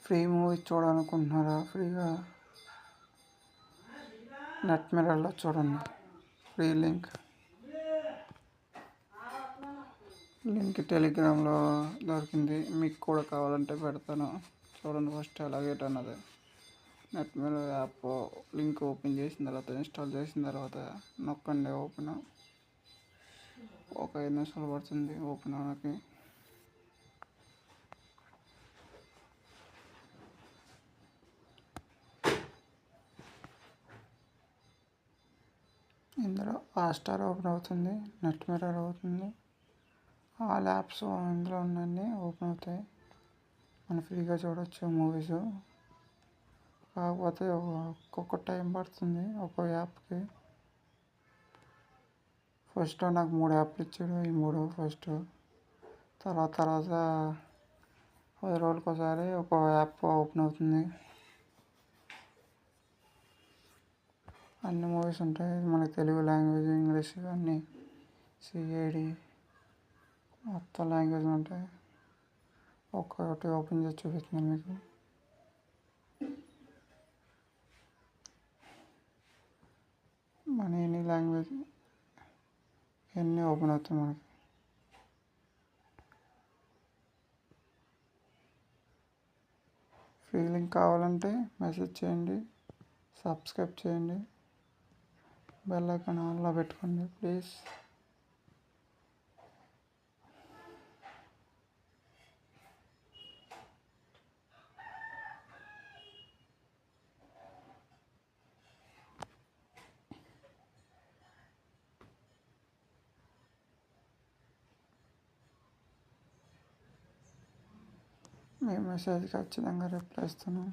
Free movie చూడాలనుకుంటున్నారా? ఫ్రీగా net మిర్రర్లో చూడండి. ఫ్రీ లింక్ టెలిగ్రామ్లో దొరికింది. మీకు కూడా కావాలంటే పెడతాను, చూడండి ఫస్ట్ ఎలాగేటన్నది. Net mirror app link open చేసిన తర్వాత, ఇన్స్టాల్ చేసిన తర్వాత నొక్కండి ఓపెన్. ఒక 5 నిమిషాలు పడుతుంది ఓపెన్ అవ్వడానికి. ఇందులో హాట్‌స్టార్ ఓపెన్ అవుతుంది, నెట్ మిర్రర్ అవుతుంది, ఆల్ యాప్స్ ఇందులో ఉన్నాయన్నీ ఓపెన్ అవుతాయి. మనం ఫ్రీగా చూడవచ్చు మూవీస్. కాకపోతే ఒక్కొక్క టైం పడుతుంది ఒక్కో యాప్కి. ఫస్ట్ నాకు 3 యాప్లు ఇచ్చాడు. ఈ 3 ఫస్ట్, తర్వాత 10 రోజులకు ఒకసారి ఒక యాప్ ఓపెన్ అవుతుంది. అన్ని మూవీస్ ఉంటాయి. మనకి తెలుగు లాంగ్వేజ్, ఇంగ్లీష్ అన్నీ సిఐడి మొత్తం లాంగ్వేజ్లు ఉంటాయి. ఒక్కొక్కటి ఓపెన్ చేసి చూపిస్తున్నాను మీకు. మన ఎనీ లాంగ్వేజ్ ఇవన్నీ ఓపెన్ అవుతాయి మనకి. ఫ్రీ లింక్ కావాలంటే మెసేజ్ చేయండి, సబ్స్క్రైబ్ చేయండి, బెల్ ఐకాన్ ఆన్లో పెట్టుకోండి ప్లీజ్. మీ మెసేజ్ ఖచ్చితంగా రిప్లై ఇస్తాను.